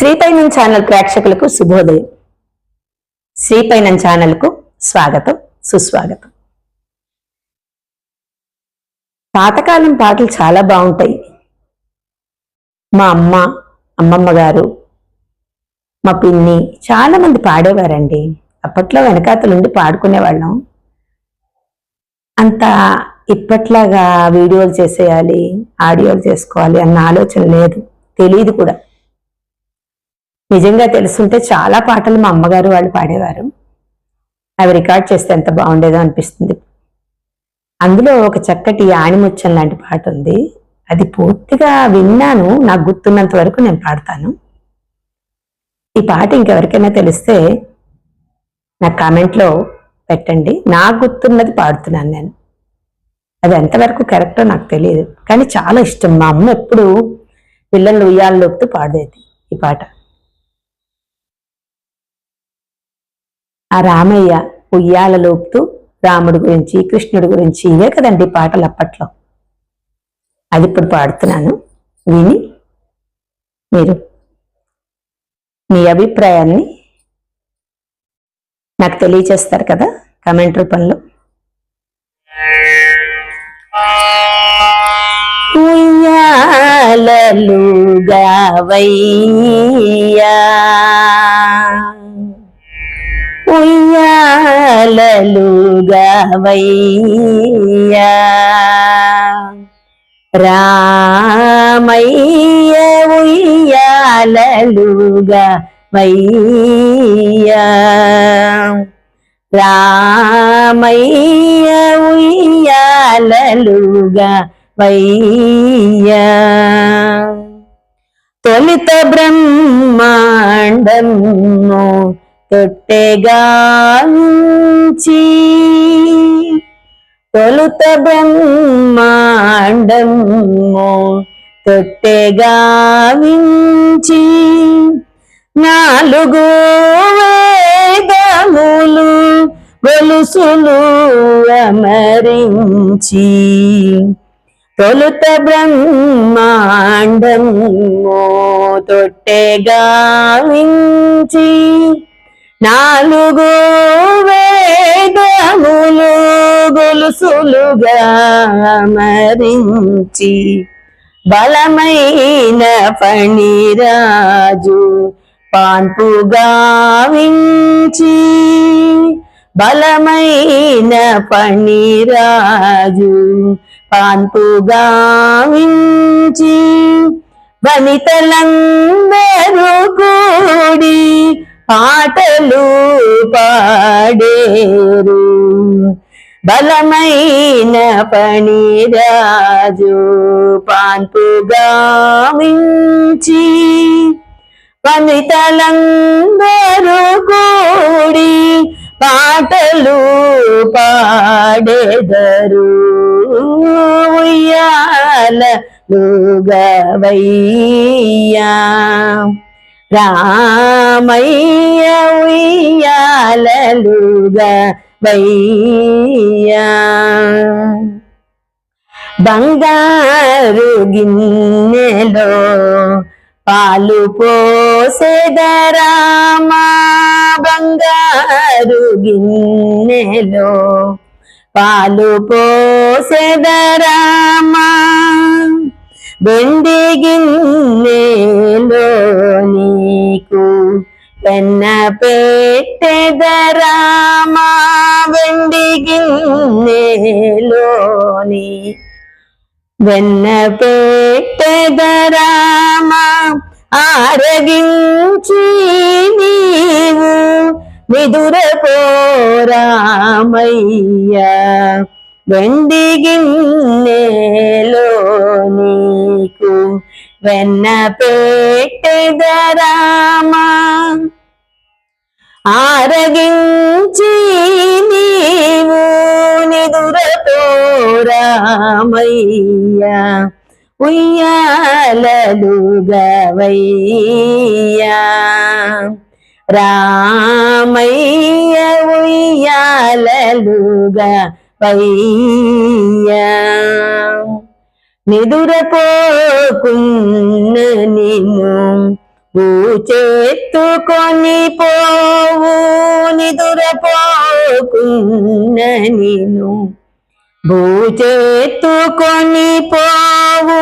శ్రీపైనం channel ప్రేక్షకులకు శుభోదయం. శ్రీపైనం ఛానల్కు స్వాగతం, సుస్వాగతం. పాతకాలం పాటలు చాలా బాగుంటాయి. మా అమ్మమ్మ గారు, మా పిన్ని చాలా మంది పాడేవారండి. అప్పట్లో వెనకాతలుండి పాడుకునేవాళ్ళం. అంత ఇప్పట్లాగా వీడియోలు చేసేయాలి, ఆడియోలు చేసుకోవాలి అన్న ఆలోచన లేదు, తెలియదు కూడా. నిజంగా తెలుసుంటే చాలా పాటలు మా అమ్మగారు వాళ్ళు పాడేవారు. అవి రికార్డ్ చేస్తే ఎంత బాగుండేదో అనిపిస్తుంది. అందులో ఒక చక్కటి ఆణిముత్యం లాంటి పాట ఉంది. అది పూర్తిగా విన్నాను, నాకు గుర్తున్నంత వరకు నేను పాడతాను. ఈ పాట ఇంకెవరికైనా తెలిస్తే నా కామెంట్లో పెట్టండి. నాకు గుర్తున్నది పాడుతున్నాను నేను. అది ఎంతవరకు కరెక్టో నాకు తెలియదు, కానీ చాలా ఇష్టం. మా అమ్మ ఎప్పుడు పిల్లలు ఉయ్యాలలోపుతూ పాడేది ఈ పాట. ఆ రామయ్య ఉయ్యాల లోపుతూ రాముడి గురించి, కృష్ణుడి గురించి, ఇవే కదండి పాటలు అప్పట్లో. అది ఇప్పుడు పాడుతున్నాను, విని మీరు మీ అభిప్రాయాన్ని నాకు తెలియచేస్తారు కదా కామెంట్ రూపంలో. ఉయ్యాలలుగా వయ్యా, ఉయ్యాలలుగా వయ్యా, రామయ్య ఉయ్యాలలుగా వయ్యా, రామయ్య ఉయ్యాలలుగా వయ్యా, తొలిత బ్రహ్మాండము తొట్టెగాంచి, తొలుత బ్రహ్మాండము తొట్టెగాంచి, నాలుగు వేదములు గొలుసులు అమరించి, తొలుత బ్రహ్మాండము తొట్టెగాంచి, నాలుగు వేదములు గొలుసులుగా అమరించి, బలమైన ఫణిరాజు పాన్పుగావించి, బలమైన ఫణిరాజు పాన్పుగావించి, వనితలందరూ కూడి పాటలు పాడేరు, బలమైన ఫణిరాజు పాన్పుగావించి, వనితలందరూ కూడి పాటలు పాడెదరు, ఉయ్యాలలుగా వయ్యా, రామయ్య ఉయ్యాలలుగా వయ్యా, బంగారు గిన్నెలో పాలు పోసెదరామా, బంగారు గిన్నెలో పాలు పోసెదరామా, వెండి గిన్నెలో నీకు వెన్న పెట్టెదరామా, వెండి గిన్నెలోని వెన్న పెట్టెదరామా, ఆరగించి నీవు నిదురపోరామయ్యా, వెండి గిన్నెలో నీకు వెన్న పెట్టెదరామా, ఆరగించి నీవు నిదురపోరామయ్యా, ఉయ్యాలలుగా వయ్యా, రామయ్య ఉయ్యాలలుగా వయ్యా, నిదురపోకున్న నిన్ను భూచేత్తుకొని పోవు నిదురపోకున్న నేను, భూచేత్తుకొని పోవు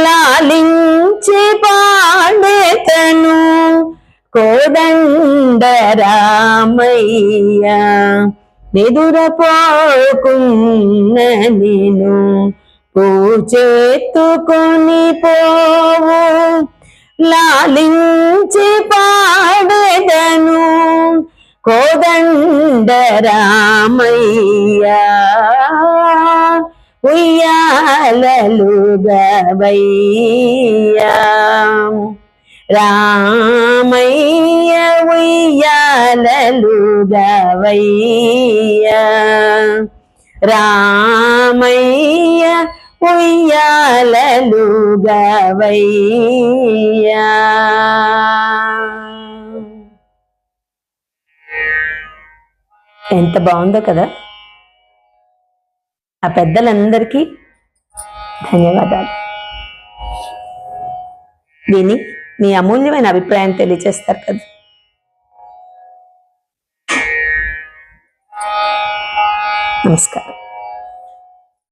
లాలించి పాడేతను కోదండ రామయ్య, నిదురపోకున్న నేను భూచేత్తుకొని పోవు లాలించి పాడెదను కోదండ రామయ్య, ఉయ్యాలలుగవయ్య రామయ్య, ఉయ్యాలలుగవయ్య రామయ్య, ఉయ్యాలలుగవయ్య. ఎంత బాగుందో కదా. ఆ పెద్దలందరికీ ధన్యవాదాలు. విని మీ అమూల్యమైన అభిప్రాయం తెలియజేస్తారు కదా. నమస్కారం.